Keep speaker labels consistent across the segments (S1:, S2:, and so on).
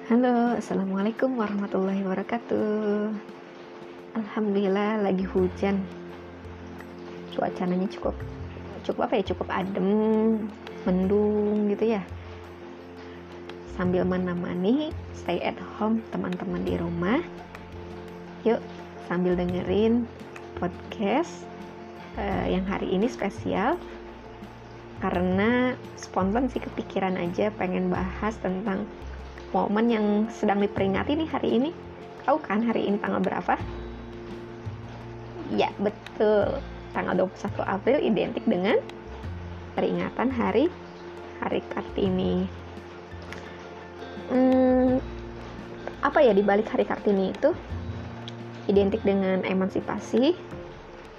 S1: Halo, assalamualaikum warahmatullahi wabarakatuh. Alhamdulillah lagi hujan. Cuacanya cukup adem, mendung gitu ya. Sambil menemani stay at home teman-teman di rumah. Yuk, sambil dengerin podcast yang hari ini spesial karena spontan sih kepikiran aja pengen bahas tentang momen yang sedang diperingati nih hari ini. Tahu kan hari ini tanggal berapa? Ya, betul. Tanggal 21 April identik dengan peringatan Hari Kartini. Apa ya dibalik Hari Kartini itu? Identik dengan emansipasi.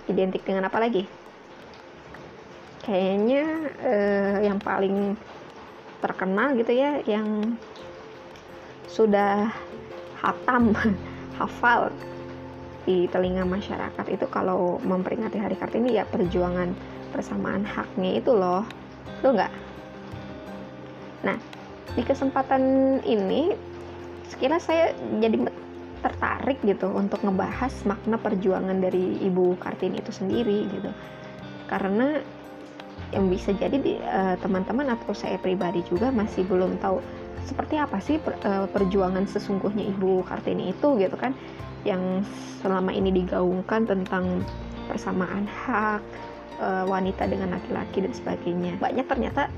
S1: Identik dengan apa lagi? Kayaknya yang paling terkenal gitu ya, yang sudah hafal di telinga masyarakat itu kalau memperingati Hari Kartini ya perjuangan persamaan haknya itu loh. Betul nggak? Nah, di kesempatan ini sekilas saya jadi tertarik gitu untuk ngebahas makna perjuangan dari Ibu Kartini itu sendiri gitu. Karena yang bisa jadi teman-teman atau saya pribadi juga masih belum tahu seperti apa sih perjuangan sesungguhnya Ibu Kartini itu gitu kan, yang selama ini digaungkan tentang persamaan hak wanita dengan laki-laki dan sebagainya. Banyak ternyata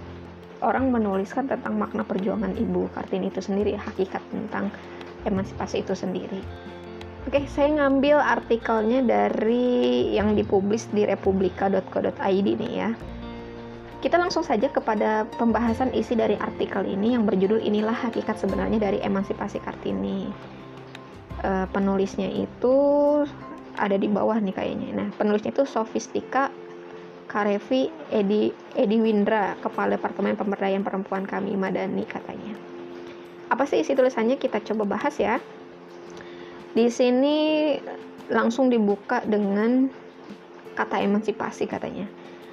S1: orang menuliskan tentang makna perjuangan Ibu Kartini itu sendiri, hakikat tentang emansipasi itu sendiri. Oke, saya ngambil artikelnya dari yang dipublis di republika.co.id nih ya. Kita langsung saja kepada pembahasan isi dari artikel ini yang berjudul Inilah Hakikat Sebenarnya dari Emansipasi Kartini. Penulisnya itu ada di bawah nih kayaknya. Nah, penulisnya itu Sofistika Karevi Ediwindra, Kepala Departemen Pemberdayaan Perempuan Kami Madani katanya. Apa sih isi tulisannya? Kita coba bahas ya. Di sini langsung dibuka dengan kata emansipasi katanya.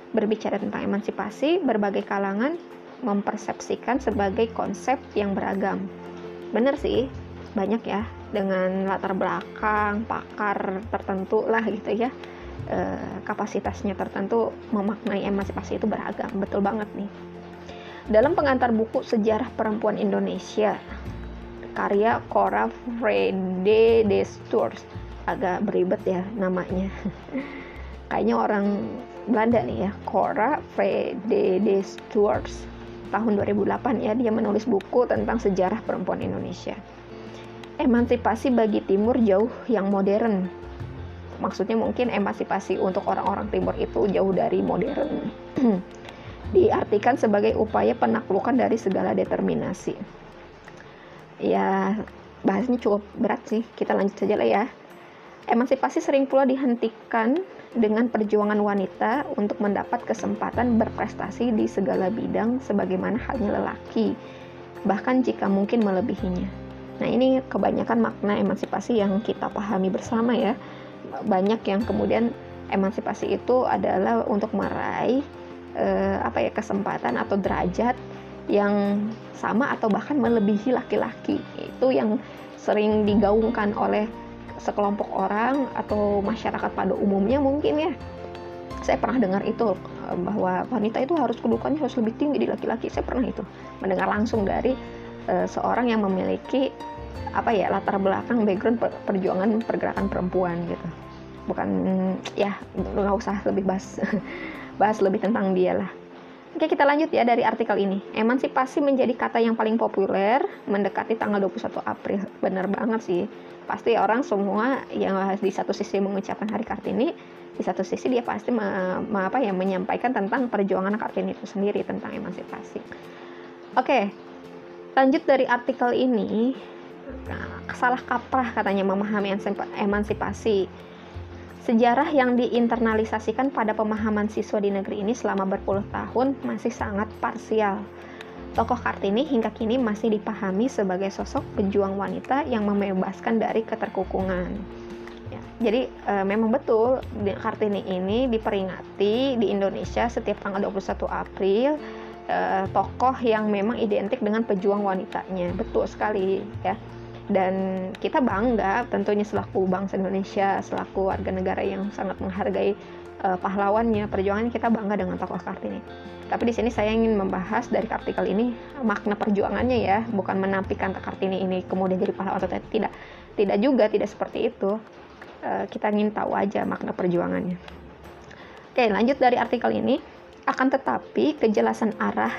S1: Berbicara tentang emansipasi, berbagai kalangan mempersepsikan sebagai konsep yang beragam. Bener sih, banyak ya, dengan latar belakang, pakar tertentu lah gitu ya, kapasitasnya tertentu memaknai emansipasi itu beragam. Betul banget nih. Dalam pengantar buku Sejarah Perempuan Indonesia, karya Cora Frede de Stoors, agak beribet ya namanya. Kayaknya orang Belanda nih ya, Cora Frede de Stoors, tahun 2008 ya, dia menulis buku tentang sejarah perempuan Indonesia. Emansipasi bagi Timur jauh yang modern. Maksudnya mungkin emansipasi untuk orang-orang Timur itu jauh dari modern. Diartikan sebagai upaya penaklukan dari segala determinasi. Ya, bahasanya cukup berat sih, kita lanjut saja lah ya. Emansipasi sering pula dihentikan dengan perjuangan wanita untuk mendapat kesempatan berprestasi di segala bidang sebagaimana halnya lelaki, bahkan jika mungkin melebihinya. Nah, ini kebanyakan makna emansipasi yang kita pahami bersama ya. Banyak yang kemudian emansipasi itu adalah untuk meraih kesempatan atau derajat yang sama atau bahkan melebihi laki-laki. Itu yang sering digaungkan oleh sekelompok orang atau masyarakat pada umumnya mungkin ya. Saya pernah dengar itu bahwa wanita itu kedudukannya harus lebih tinggi di laki-laki. Saya pernah itu mendengar langsung dari seorang yang memiliki latar belakang background perjuangan pergerakan perempuan gitu. Bukan ya, nggak usah lebih bahas lebih tentang dia lah. Oke, kita lanjut ya dari artikel ini. Emansipasi menjadi kata yang paling populer mendekati tanggal 21 April. Benar banget sih. Pasti orang semua yang di satu sisi mengucapkan Hari Kartini, di satu sisi dia pasti menyampaikan tentang perjuangan Kartini itu sendiri, tentang emansipasi. Oke, lanjut dari artikel ini. Salah kaprah katanya memahami emansipasi. Sejarah yang diinternalisasikan pada pemahaman siswa di negeri ini selama berpuluh tahun masih sangat parsial. Tokoh Kartini hingga kini masih dipahami sebagai sosok pejuang wanita yang membebaskan dari keterkukungan. Ya, jadi memang betul Kartini ini diperingati di Indonesia setiap tanggal 21 April tokoh yang memang identik dengan pejuang wanitanya. Betul sekali ya. Dan kita bangga tentunya selaku bangsa Indonesia, selaku warga negara yang sangat menghargai pahlawannya, perjuangannya, kita bangga dengan tokoh Kartini. Tapi di sini saya ingin membahas dari artikel ini makna perjuangannya ya, bukan menampilkan Kartini ini kemudian jadi pahlawan atau tidak. Tidak juga, tidak seperti itu. Kita ingin tahu aja makna perjuangannya. Oke, lanjut dari artikel ini. Akan tetapi kejelasan arah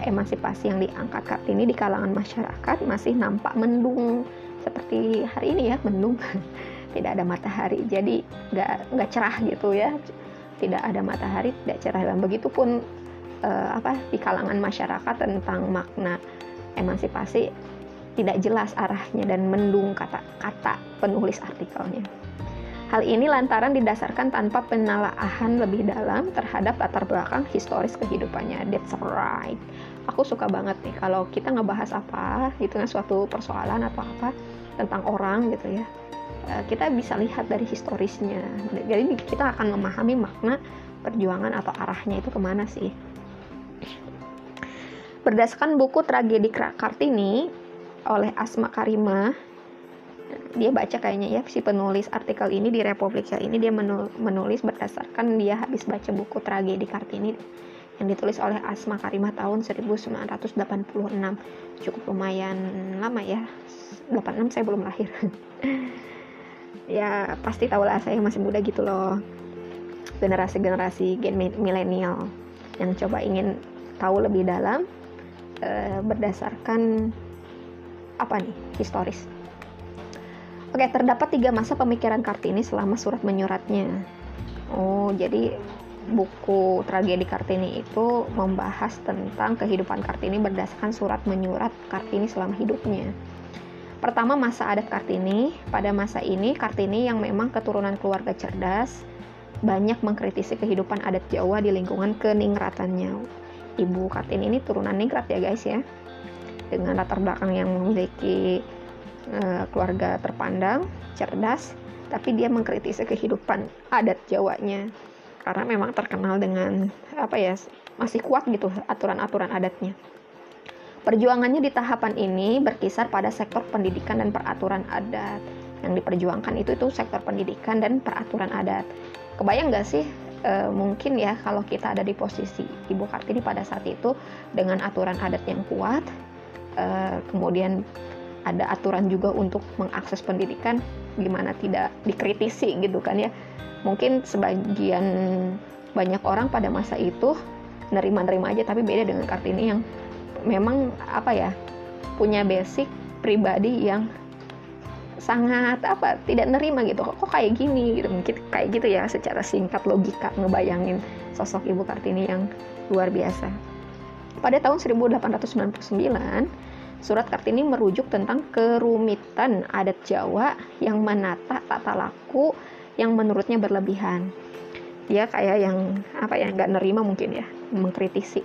S1: emansipasi yang diangkat Kartini di kalangan masyarakat masih nampak mendung, seperti hari ini ya, mendung. Tidak ada matahari, jadi nggak cerah gitu ya, tidak ada matahari, tidak cerah. Dan begitupun di kalangan masyarakat tentang makna emansipasi tidak jelas arahnya dan mendung kata-kata penulis artikelnya. Hal ini lantaran didasarkan tanpa penelaahan lebih dalam terhadap latar belakang historis kehidupannya. That's right. Aku suka banget nih kalau kita ngebahas apa, gitu kan, suatu persoalan atau apa tentang orang gitu ya. Kita bisa lihat dari historisnya. Jadi kita akan memahami makna perjuangan atau arahnya itu kemana sih. Berdasarkan buku Tragedi Kartini oleh Asma Karimah, dia baca kayaknya ya, si penulis artikel ini di Republika ini dia menulis berdasarkan dia habis baca buku Tragedi Kartini yang ditulis oleh Asma Karimah tahun 1986. Cukup lumayan lama ya, 86 saya belum lahir. Ya pasti tahu lah, saya masih muda gitu loh, generasi gen milenial yang coba ingin tahu lebih dalam berdasarkan historis. Oke, terdapat 3 masa pemikiran Kartini selama surat menyuratnya. Jadi buku Tragedi Kartini itu membahas tentang kehidupan Kartini berdasarkan surat menyurat Kartini selama hidupnya. Pertama, masa adat Kartini. Pada masa ini, Kartini yang memang keturunan keluarga cerdas, banyak mengkritisi kehidupan adat Jawa di lingkungan keningratannya. Ibu Kartini ini turunan ningrat ya guys ya, dengan latar belakang yang memiliki keluarga terpandang, cerdas, tapi dia mengkritisi kehidupan adat Jawanya karena memang terkenal dengan masih kuat gitu aturan-aturan adatnya. Perjuangannya di tahapan ini berkisar pada sektor pendidikan dan peraturan adat. Yang diperjuangkan itu sektor pendidikan dan peraturan adat. Kebayang gak sih mungkin ya kalau kita ada di posisi Ibu Kartini pada saat itu dengan aturan adat yang kuat, kemudian ada aturan juga untuk mengakses pendidikan, gimana tidak dikritisi gitu kan ya. Mungkin sebagian banyak orang pada masa itu nerima-nerima aja, tapi beda dengan Kartini yang memang punya basic pribadi yang sangat tidak nerima gitu. Kok kayak gini gitu, mungkin kayak gitu ya, secara singkat logika ngebayangin sosok Ibu Kartini yang luar biasa. Pada tahun 1899, surat Kartini merujuk tentang kerumitan adat Jawa yang menata tata laku yang menurutnya berlebihan. Dia kayak yang nggak nerima mungkin ya, mengkritisi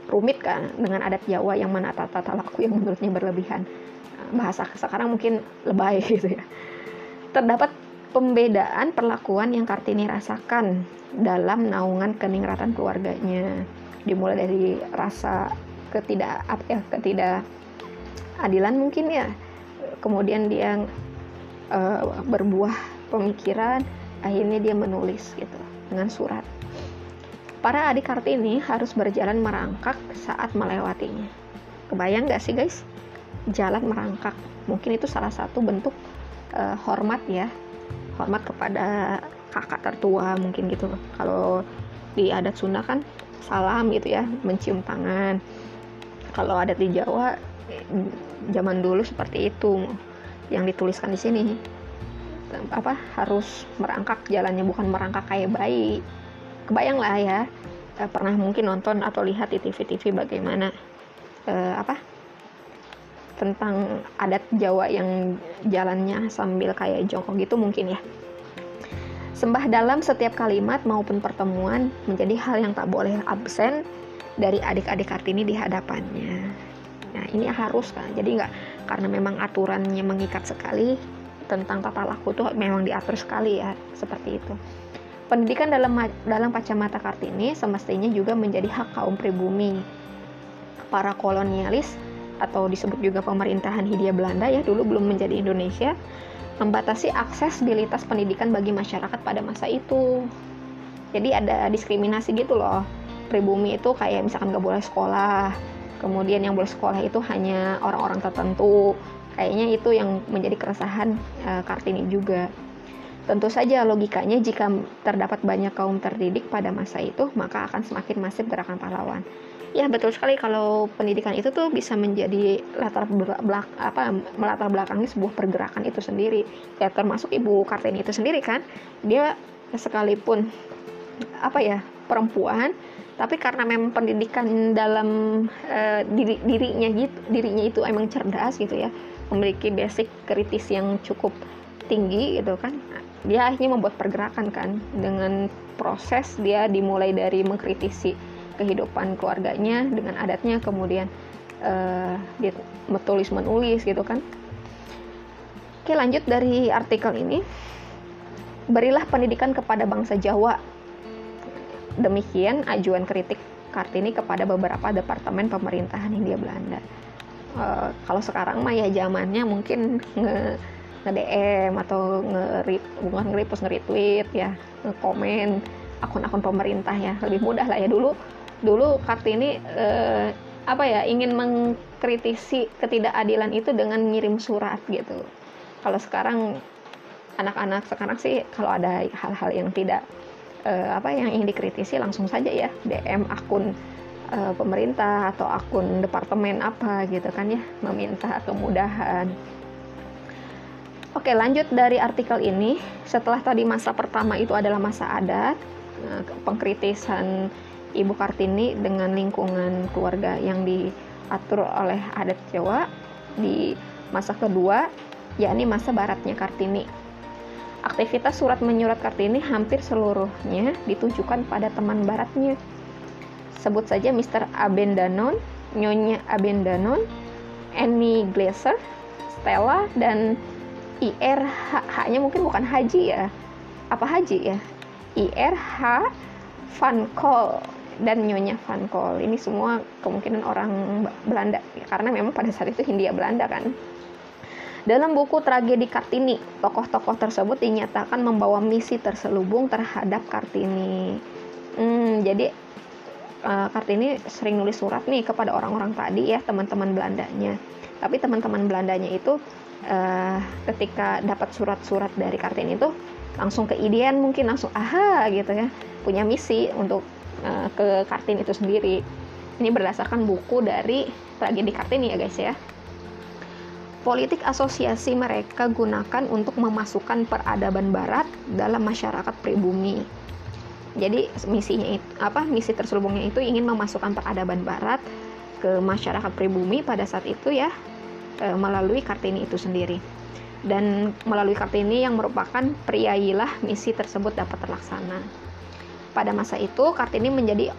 S1: rumit kan dengan adat Jawa yang menata tata laku yang menurutnya berlebihan. Bahasa sekarang mungkin lebay gitu ya. Terdapat pembedaan perlakuan yang Kartini rasakan dalam naungan keningratan keluarganya, dimulai dari rasa ketidakadilan mungkin ya, kemudian dia berbuah pemikiran, akhirnya dia menulis gitu dengan surat. Para adik Kartini harus berjalan merangkak saat melewatinya. Kebayang gak sih guys? Jalan merangkak, mungkin itu salah satu bentuk hormat ya, hormat kepada kakak tertua mungkin gitu. Kalau di adat Sunda kan salam gitu ya, mencium tangan. Kalau adat di Jawa zaman dulu seperti itu, yang dituliskan di sini harus merangkak jalannya, bukan merangkak kayak bayi. Kebayang lah ya, pernah mungkin nonton atau lihat di TV-TV bagaimana tentang adat Jawa yang jalannya sambil kayak jongkok gitu mungkin ya. Sembah dalam setiap kalimat maupun pertemuan menjadi hal yang tak boleh absen dari adik-adik Kartini di hadapannya. Nah ini harus kan, jadi nggak, karena memang aturannya mengikat sekali tentang tata laku tuh memang diatur sekali ya, seperti itu. Pendidikan dalam kacamata Kartini semestinya juga menjadi hak kaum pribumi. Para kolonialis atau disebut juga pemerintahan Hindia Belanda ya, dulu belum menjadi Indonesia, membatasi aksesibilitas pendidikan bagi masyarakat pada masa itu. Jadi ada diskriminasi gitu loh. Pribumi itu kayak misalkan gak boleh sekolah, kemudian yang boleh sekolah itu hanya orang-orang tertentu. Kayaknya itu yang menjadi keresahan Kartini juga. Tentu saja logikanya jika terdapat banyak kaum terdidik pada masa itu, maka akan semakin masif gerakan pahlawan. Ya betul sekali, kalau pendidikan itu tuh bisa menjadi melatar belakangi sebuah pergerakan itu sendiri. Ya termasuk Ibu Kartini itu sendiri kan, dia sekalipun perempuan, tapi karena memang pendidikan dalam dirinya itu emang cerdas gitu ya, memiliki basic kritis yang cukup tinggi gitu kan, dia akhirnya membuat pergerakan kan, dengan proses dia dimulai dari mengkritisi kehidupan keluarganya dengan adatnya, kemudian dia menulis gitu kan. Oke, lanjut dari artikel ini. Berilah pendidikan kepada bangsa Jawa. Demikian ajuan kritik Kartini kepada beberapa departemen pemerintahan Hindia Belanda. Kalau sekarang mah ya zamannya mungkin nge-DM atau nge-retweet ya, nge-komen akun-akun pemerintah ya, lebih mudah lah ya. Dulu Kartini ingin mengkritisi ketidakadilan itu dengan ngirim surat gitu. Kalau sekarang anak-anak sekarang sih kalau ada hal-hal yang tidak yang ingin dikritisi, langsung saja ya DM akun pemerintah atau akun departemen apa gitu kan ya, meminta kemudahan. Oke, lanjut dari artikel ini. Setelah tadi masa pertama itu adalah masa adat, pengkritisan Ibu Kartini dengan lingkungan keluarga yang diatur oleh adat Jawa. Di masa kedua, yakni masa baratnya Kartini, aktivitas surat menyurat Kartini hampir seluruhnya ditujukan pada teman baratnya. Sebut saja Mr. Abendanon, Nyonya Abendanon, Annie Glaser, Stella, dan IR H-nya mungkin bukan Haji ya. Apa Haji ya? IR H Van Kol dan Nyonya Van Kol. Ini semua kemungkinan orang Belanda ya, karena memang pada saat itu Hindia Belanda kan. Dalam buku Tragedi Kartini, tokoh-tokoh tersebut dinyatakan membawa misi terselubung terhadap Kartini. Jadi Kartini sering nulis surat nih kepada orang-orang tadi ya, teman-teman Belandanya. Tapi teman-teman Belandanya itu ketika dapat surat-surat dari Kartini itu langsung keidean, mungkin langsung aha gitu ya, punya misi untuk ke Kartini itu sendiri. Ini berdasarkan buku dari Tragedi Kartini ya guys ya. Politik asosiasi mereka gunakan untuk memasukkan peradaban barat dalam masyarakat pribumi. Jadi misi terselubungnya itu ingin memasukkan peradaban barat ke masyarakat pribumi pada saat itu ya, melalui Kartini itu sendiri. Dan melalui Kartini yang merupakan priailah misi tersebut dapat terlaksana. Pada masa itu Kartini menjadi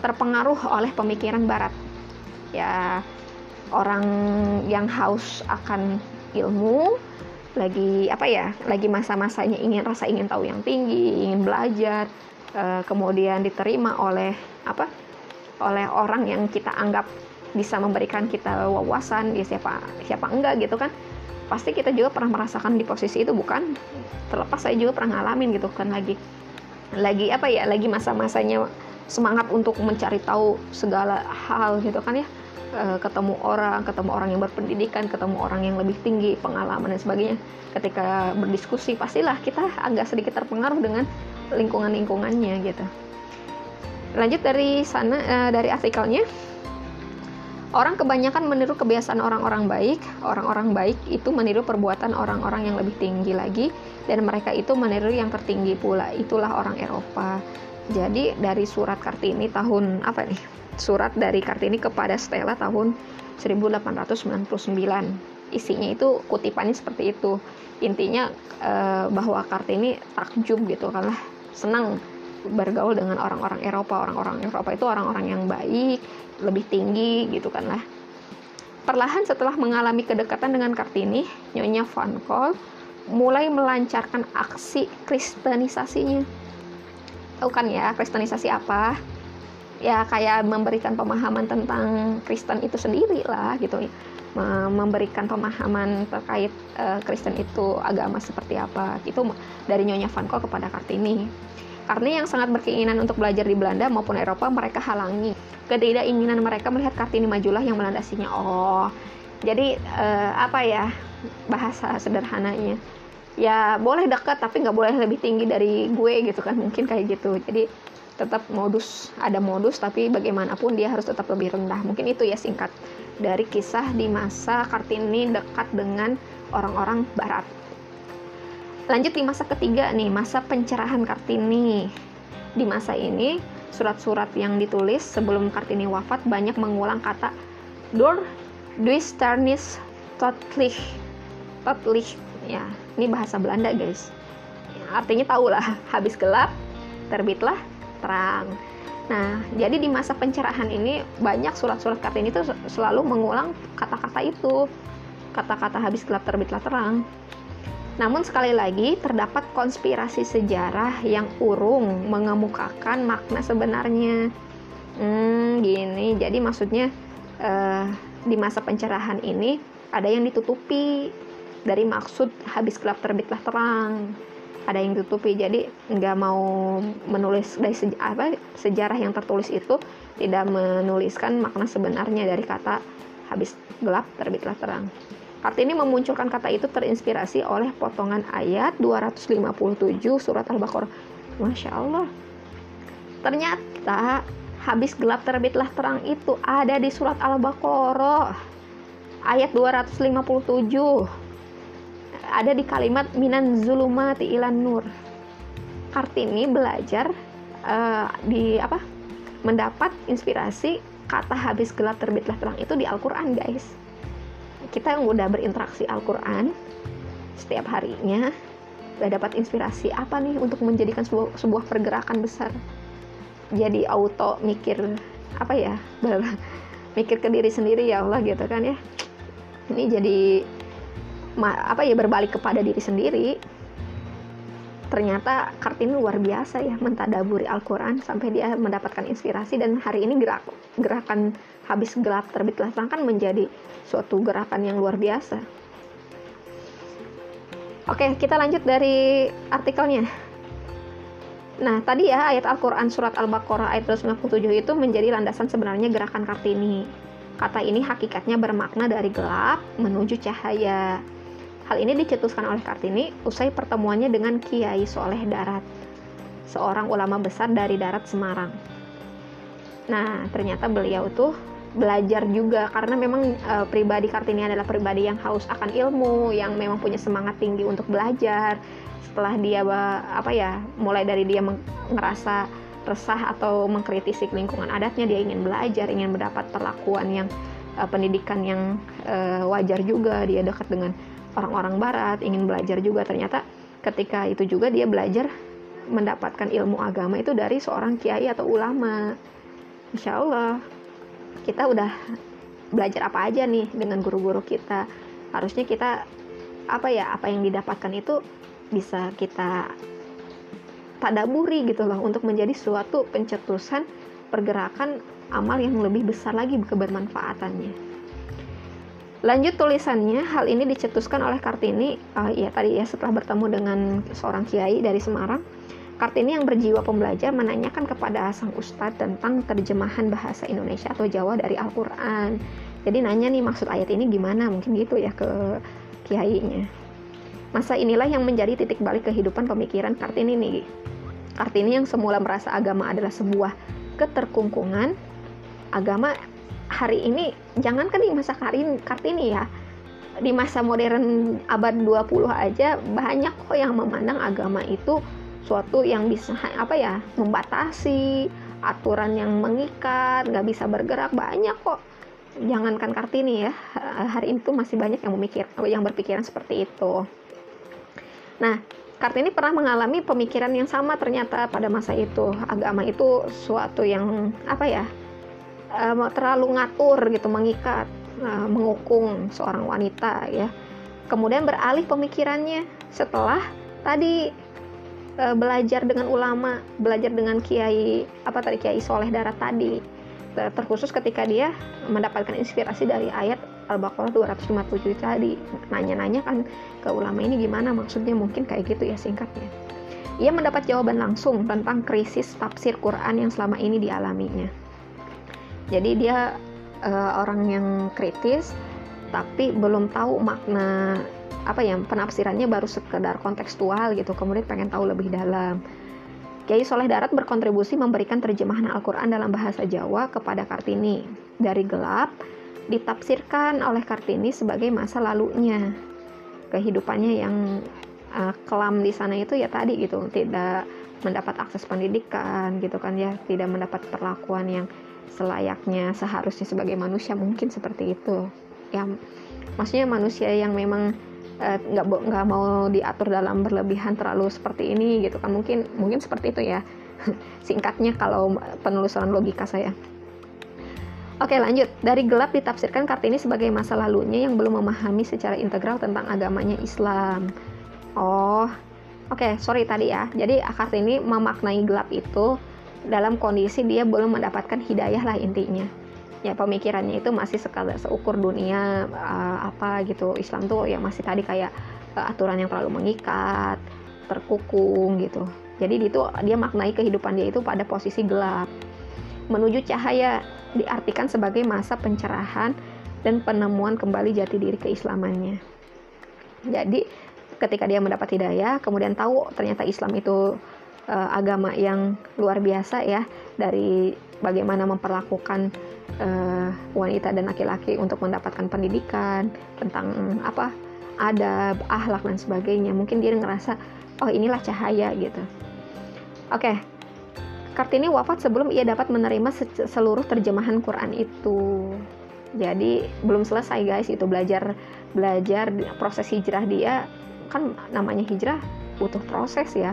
S1: terpengaruh oleh pemikiran barat. Ya, orang yang haus akan ilmu, lagi masa-masanya ingin tahu yang tinggi, ingin belajar, kemudian diterima oleh orang yang kita anggap bisa memberikan kita wawasan, ya siapa enggak gitu kan. Pasti kita juga pernah merasakan di posisi itu, bukan? Terlepas saya juga pernah ngalamin gitu kan, lagi masa-masanya semangat untuk mencari tahu segala hal gitu kan ya. Ketemu orang yang berpendidikan, ketemu orang yang lebih tinggi pengalaman dan sebagainya. Ketika berdiskusi pastilah kita agak sedikit terpengaruh dengan lingkungannya gitu. Lanjut dari sana, dari artikelnya. Orang kebanyakan meniru kebiasaan orang-orang baik. Orang-orang baik itu meniru perbuatan orang-orang yang lebih tinggi lagi, dan mereka itu meniru yang tertinggi pula. Itulah orang Eropa. Jadi dari surat Kartini surat dari Kartini kepada Stella tahun 1899. Isinya itu kutipannya seperti itu. Intinya bahwa Kartini takjub gitu kan lah, senang bergaul dengan orang-orang Eropa. Orang-orang Eropa itu orang-orang yang baik, lebih tinggi gitu kan lah. Perlahan setelah mengalami kedekatan dengan Kartini, Nyonya Van Kol mulai melancarkan aksi kristenisasinya. tahu kan ya kristenisasi apa? Ya kayak memberikan pemahaman tentang Kristen itu sendiri lah gitu, memberikan pemahaman terkait Kristen itu agama seperti apa. Itu dari Nyonya Van Gogh kepada Kartini. Kartini yang sangat berkeinginan untuk belajar di Belanda maupun Eropa, mereka halangi keinginan mereka melihat Kartini majulah yang melandasinya. Oh, jadi apa ya bahasa sederhananya? Ya boleh dekat tapi nggak boleh lebih tinggi dari gue gitu kan, mungkin kayak gitu. Jadi tetap ada modus tapi bagaimanapun dia harus tetap lebih rendah. Mungkin itu ya singkat dari kisah di masa Kartini dekat dengan orang-orang barat. Lanjut di masa ketiga nih, masa pencerahan Kartini. Di masa ini surat-surat yang ditulis sebelum Kartini wafat banyak mengulang kata door duisternis totlich ya, ini bahasa Belanda guys ya, artinya tahulah habis gelap terbitlah terang. Nah, jadi di masa pencerahan ini banyak surat-surat Kartini itu selalu mengulang kata-kata itu, kata-kata habis gelap terbitlah terang. Namun sekali lagi terdapat konspirasi sejarah yang urung mengemukakan makna sebenarnya. Gini, jadi maksudnya di masa pencerahan ini ada yang ditutupi dari maksud habis gelap terbitlah terang. Ada yang ditutupi, jadi nggak mau menulis dari sejarah yang tertulis itu, tidak menuliskan makna sebenarnya dari kata habis gelap terbitlah terang. Kartini memunculkan kata itu terinspirasi oleh potongan ayat 257 surat Al-Baqarah. Masya Allah, ternyata habis gelap terbitlah terang itu ada di surat Al-Baqarah ayat 257, ada di kalimat minan zulumati ilan nur. Kartini belajar mendapat inspirasi kata habis gelap terbitlah terang itu di Al-Quran guys. Kita yang udah berinteraksi Al-Quran setiap harinya udah dapat inspirasi apa nih untuk menjadikan sebuah pergerakan besar. Jadi auto mikir mikir ke diri sendiri, ya Allah gitu kan ya. Ini jadi berbalik kepada diri sendiri. Ternyata Kartini luar biasa ya mentadaburi Al-Quran sampai dia mendapatkan inspirasi, dan hari ini gerakan habis gelap terbitlah terang kan menjadi suatu gerakan yang luar biasa. Oke, kita lanjut dari artikelnya. Nah, tadi ya ayat Al-Quran surat Al-Baqarah ayat 257 itu menjadi landasan sebenarnya gerakan Kartini. Kata ini hakikatnya bermakna dari gelap menuju cahaya. Hal ini dicetuskan oleh Kartini usai pertemuannya dengan Kiai Soleh Darat, seorang ulama besar dari Darat Semarang. Nah, ternyata beliau tuh belajar juga karena memang pribadi Kartini adalah pribadi yang haus akan ilmu, yang memang punya semangat tinggi untuk belajar. Setelah dia mulai dari dia ngerasa resah atau mengkritisi lingkungan adatnya, dia ingin belajar, ingin mendapat perlakuan yang pendidikan yang wajar juga. Dia dekat dengan orang-orang barat, ingin belajar juga. Ternyata ketika itu juga dia belajar mendapatkan ilmu agama itu dari seorang kiai atau ulama. Insya Allah kita udah belajar apa aja nih dengan guru-guru kita. Harusnya kita apa yang didapatkan itu bisa kita tadaburi gitu loh, untuk menjadi suatu pencetusan pergerakan amal yang lebih besar lagi kebermanfaatannya. Lanjut tulisannya, hal ini dicetuskan oleh Kartini setelah bertemu dengan seorang kiai dari Semarang. Kartini yang berjiwa pembelajar menanyakan kepada sang ustadz tentang terjemahan bahasa Indonesia atau Jawa dari Al-Quran. Jadi nanya nih maksud ayat ini gimana, mungkin gitu ya ke kiainya. Masa inilah yang menjadi titik balik kehidupan pemikiran Kartini nih. Kartini yang semula merasa agama adalah sebuah keterkungkungan, agama hari ini, jangankan di masa Kartini ya, di masa modern abad 20 aja banyak kok yang memandang agama itu suatu yang bisa membatasi, aturan yang mengikat, nggak bisa bergerak, banyak kok. Jangankan Kartini ya, hari ini tuh masih banyak yang berpikiran seperti itu. Nah, Kartini pernah mengalami pemikiran yang sama ternyata pada masa itu. Agama itu suatu yang terlalu ngatur gitu, mengikat, mengukung seorang wanita ya. Kemudian beralih pemikirannya setelah tadi belajar dengan ulama, belajar dengan Kiai Soleh Darat tadi, terkhusus ketika dia mendapatkan inspirasi dari ayat Al-Baqarah 257 tadi, nanya-nanya kan ke ulama ini gimana maksudnya, mungkin kayak gitu ya singkatnya. Ia mendapat jawaban langsung tentang krisis tafsir Quran yang selama ini dialaminya. Jadi dia orang yang kritis tapi belum tahu makna penafsirannya baru sekedar kontekstual gitu, kemudian pengen tahu lebih dalam. Kiai Soleh Darat berkontribusi memberikan terjemahan Al-Quran dalam bahasa Jawa kepada Kartini. Dari gelap, ditafsirkan oleh Kartini sebagai masa lalunya. Kehidupannya yang kelam di sana itu ya tadi gitu, tidak mendapat akses pendidikan gitu kan ya, tidak mendapat perlakuan yang selayaknya seharusnya sebagai manusia, mungkin seperti itu. Ya, maksudnya manusia yang memang nggak mau diatur dalam berlebihan terlalu seperti ini gitu kan, mungkin seperti itu ya singkatnya kalau penelusuran logika saya. Oke, lanjut. Dari gelap ditafsirkan Kartini sebagai masa lalunya yang belum memahami secara integral tentang agamanya Islam. Sorry tadi ya, jadi Kartini memaknai gelap itu dalam kondisi dia belum mendapatkan hidayah lah intinya ya, pemikirannya itu masih seukur dunia gitu. Islam tuh yang masih tadi kayak aturan yang terlalu mengikat, terkukung gitu. Jadi itu dia maknai kehidupan dia itu pada posisi gelap. Menuju cahaya diartikan sebagai masa pencerahan dan penemuan kembali jati diri keislamannya. Jadi ketika dia mendapat hidayah, kemudian tahu ternyata Islam itu agama yang luar biasa ya, dari bagaimana memperlakukan wanita dan laki-laki untuk mendapatkan pendidikan, tentang adab, akhlak dan sebagainya. Mungkin dia ngerasa inilah cahaya gitu. Kartini wafat sebelum ia dapat menerima seluruh terjemahan Quran itu. Jadi belum selesai guys itu belajar proses hijrah dia, kan namanya hijrah butuh proses ya,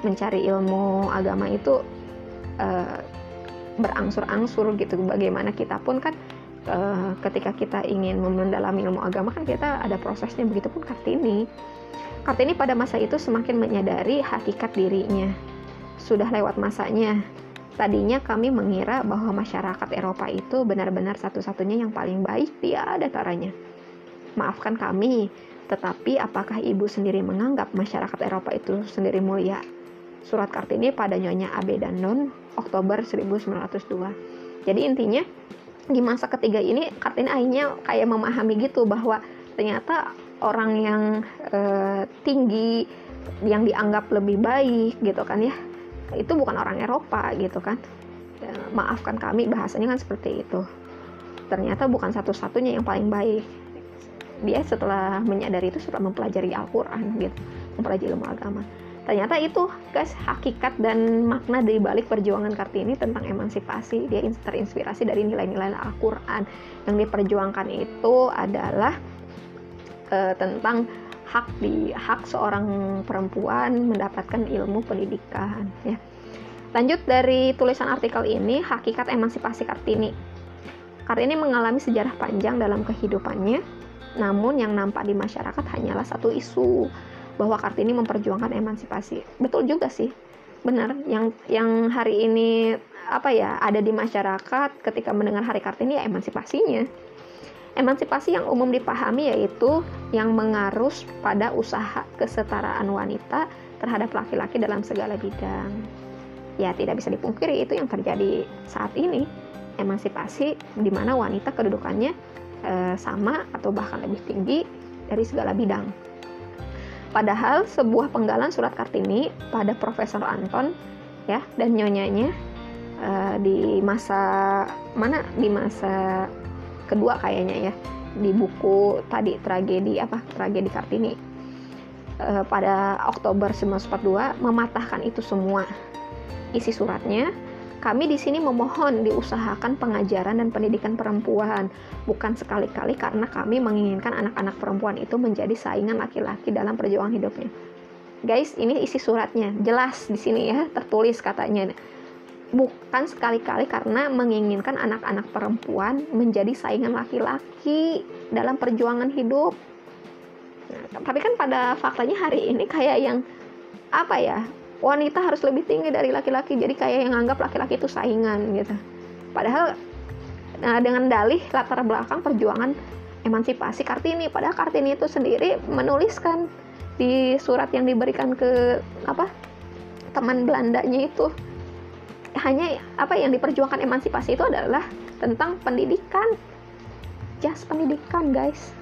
S1: mencari ilmu agama itu berangsur-angsur gitu. Bagaimana kita pun kan ketika kita ingin mendalami ilmu agama kan kita ada prosesnya, begitupun Kartini pada masa itu semakin menyadari hakikat dirinya. Sudah lewat masanya. Tadinya kami mengira bahwa masyarakat Eropa itu benar-benar satu-satunya yang paling baik, tiada taranya. Maafkan kami, tetapi apakah ibu sendiri menganggap masyarakat Eropa itu sendiri mulia? Surat Kartini pada Nyonya Abedanon, Oktober 1902. Jadi intinya di masa ketiga ini Kartini akhirnya kayak memahami gitu bahwa ternyata orang yang tinggi, yang dianggap lebih baik gitu kan ya, itu bukan orang Eropa gitu kan. Maafkan kami, bahasanya kan seperti itu. Ternyata bukan satu-satunya yang paling baik. Dia setelah menyadari itu, setelah mempelajari Al-Quran gitu, mempelajari ilmu agama, ternyata itu guys hakikat dan makna dari balik perjuangan Kartini tentang emansipasi. Dia terinspirasi dari nilai-nilai Al-Quran. Yang diperjuangkan itu adalah tentang hak seorang perempuan mendapatkan ilmu pendidikan ya. Lanjut dari tulisan artikel ini, hakikat emansipasi Kartini. Kartini mengalami sejarah panjang dalam kehidupannya, namun yang nampak di masyarakat hanyalah satu isu, bahwa Kartini memperjuangkan emansipasi. Betul juga sih, benar. Yang hari ini ada di masyarakat ketika mendengar Hari Kartini ya emansipasinya. Emansipasi yang umum dipahami yaitu yang mengarus pada usaha kesetaraan wanita terhadap laki-laki dalam segala bidang. Ya tidak bisa dipungkiri itu yang terjadi saat ini. Emansipasi di mana wanita kedudukannya sama atau bahkan lebih tinggi dari segala bidang. Padahal sebuah penggalan surat Kartini pada Profesor Anton ya dan nyonyanya di masa kedua kayaknya ya, di buku tadi tragedi Kartini pada Oktober 1942 mematahkan itu semua. Isi suratnya, kami di sini memohon diusahakan pengajaran dan pendidikan perempuan, bukan sekali-kali karena kami menginginkan anak-anak perempuan itu menjadi saingan laki-laki dalam perjuangan hidupnya. Guys, ini isi suratnya, jelas di sini ya, tertulis katanya. Bukan sekali-kali karena menginginkan anak-anak perempuan menjadi saingan laki-laki dalam perjuangan hidup. Nah, tapi kan pada faktanya hari ini kayak yang wanita harus lebih tinggi dari laki-laki, jadi kayak yang anggap laki-laki itu saingan gitu. Padahal dengan dalih latar belakang perjuangan emansipasi Kartini, padahal Kartini itu sendiri menuliskan di surat yang diberikan ke teman Belandanya itu, hanya yang diperjuangkan emansipasi itu adalah tentang pendidikan, jas pendidikan guys,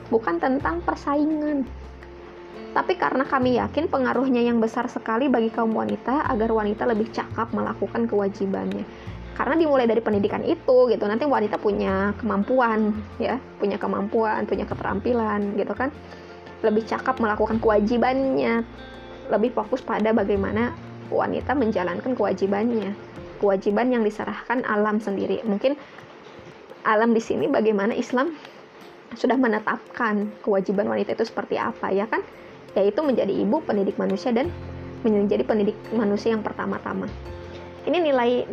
S1: bukan tentang persaingan. Tapi karena kami yakin pengaruhnya yang besar sekali bagi kaum wanita agar wanita lebih cakap melakukan kewajibannya. Karena dimulai dari pendidikan itu gitu, nanti wanita punya kemampuan ya, punya keterampilan gitu kan, lebih cakap melakukan kewajibannya, lebih fokus pada bagaimana wanita menjalankan kewajiban yang diserahkan alam sendiri. Mungkin alam di sini bagaimana Islam sudah menetapkan kewajiban wanita itu seperti apa ya kan, yaitu menjadi ibu, pendidik manusia, dan menjadi pendidik manusia yang pertama-tama. Ini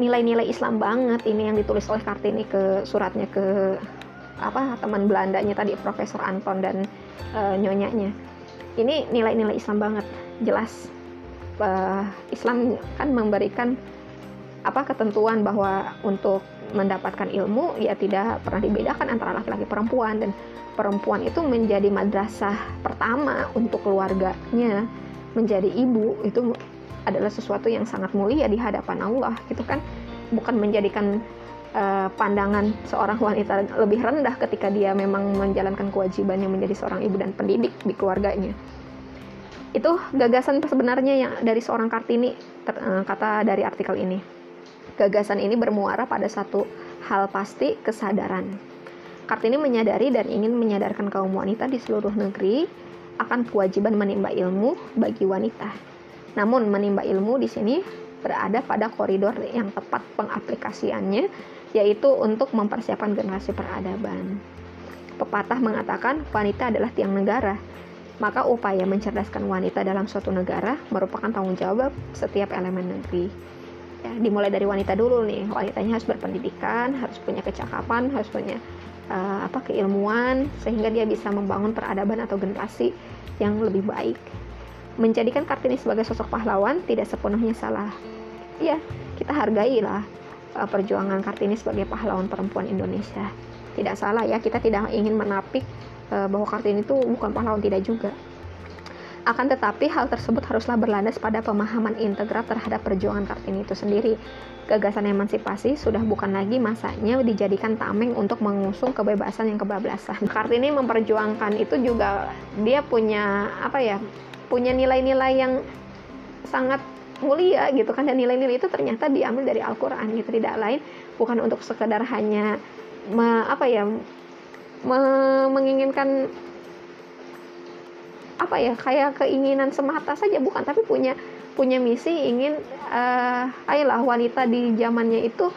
S1: nilai-nilai Islam banget ini yang ditulis oleh Kartini ke suratnya ke teman Belandanya tadi, Profesor Anton dan nyonyanya. Ini nilai-nilai Islam banget, jelas. Islam kan memberikan ketentuan bahwa untuk mendapatkan ilmu ya tidak pernah dibedakan antara laki-laki perempuan, dan perempuan itu menjadi madrasah pertama untuk keluarganya. Menjadi ibu itu adalah sesuatu yang sangat mulia di hadapan Allah gitu kan, bukan menjadikan pandangan seorang wanita lebih rendah ketika dia memang menjalankan kewajibannya menjadi seorang ibu dan pendidik di keluarganya. Itu gagasan sebenarnya yang dari seorang Kartini, kata dari artikel ini. Gagasan ini bermuara pada satu hal pasti, kesadaran. Kartini menyadari dan ingin menyadarkan kaum wanita di seluruh negeri akan kewajiban menimba ilmu bagi wanita. Namun menimba ilmu di sini berada pada koridor yang tepat pengaplikasiannya, yaitu untuk mempersiapkan generasi peradaban. Pepatah mengatakan wanita adalah tiang negara, maka upaya mencerdaskan wanita dalam suatu negara merupakan tanggung jawab setiap elemen negeri. Ya, dimulai dari wanita dulu nih, wanitanya harus berpendidikan, harus punya kecakapan, harus punya keilmuan, sehingga dia bisa membangun peradaban atau generasi yang lebih baik. Menjadikan Kartini sebagai sosok pahlawan tidak sepenuhnya salah. Ya, kita hargailah perjuangan Kartini sebagai pahlawan perempuan Indonesia. Tidak salah ya, kita tidak ingin menapik bahwa Kartini itu bukan pahlawan, tidak juga. Akan tetapi hal tersebut haruslah berlandas pada pemahaman integral terhadap perjuangan Kartini itu sendiri. Gagasan emansipasi sudah bukan lagi masanya dijadikan tameng untuk mengusung kebebasan yang kebablasan. Kartini memperjuangkan itu juga dia punya punya nilai-nilai yang sangat mulia gitu kan, dan nilai-nilai itu ternyata diambil dari Al-Quran gitu, tidak lain bukan untuk sekedar hanya menginginkan kayak keinginan semata saja, bukan, tapi punya misi ingin ayolah wanita di zamannya itu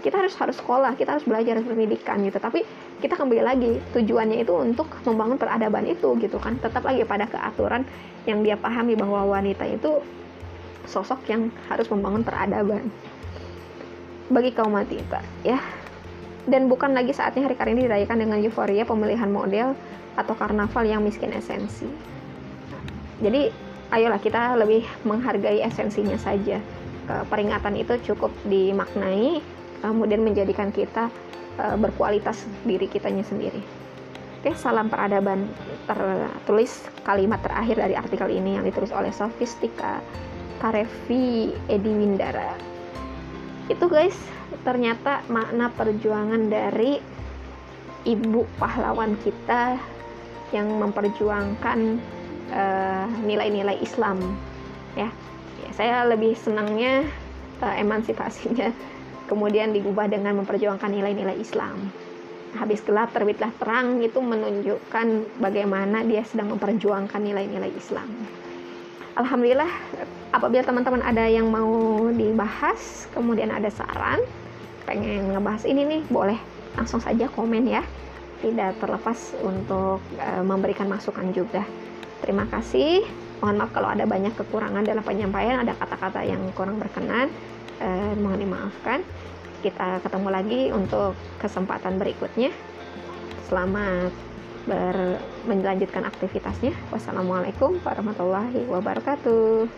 S1: kita harus sekolah, kita harus belajar pendidikan gitu, tapi kita kembali lagi tujuannya itu untuk membangun peradaban itu gitu kan, tetap lagi pada keaturan yang dia pahami bahwa wanita itu sosok yang harus membangun peradaban bagi kaum wanita ya. Dan bukan lagi saatnya hari Kartini dirayakan dengan euforia pemilihan model atau karnaval yang miskin esensi. Jadi ayolah kita lebih menghargai esensinya saja. Peringatan itu cukup dimaknai, kemudian menjadikan kita berkualitas diri kitanya sendiri. Oke, salam peradaban. Tertulis kalimat terakhir dari artikel ini yang ditulis oleh Sofistika Karevi Edi Windara. Itu guys, ternyata makna perjuangan dari ibu pahlawan kita yang memperjuangkan nilai-nilai Islam ya. Saya lebih senangnya emansipasinya kemudian diubah dengan memperjuangkan nilai-nilai Islam. Habis gelap terbitlah terang itu menunjukkan bagaimana dia sedang memperjuangkan nilai-nilai Islam. Alhamdulillah, apabila teman-teman ada yang mau dibahas, kemudian ada saran pengen ngebahas ini nih, boleh langsung saja komen ya. Tidak terlepas untuk memberikan masukan juga. Terima kasih. Mohon maaf kalau ada banyak kekurangan dalam penyampaian, ada kata-kata yang kurang berkenan, mohon dimaafkan. Kita ketemu lagi untuk kesempatan berikutnya. Selamat melanjutkan aktivitasnya. Wassalamualaikum warahmatullahi wabarakatuh.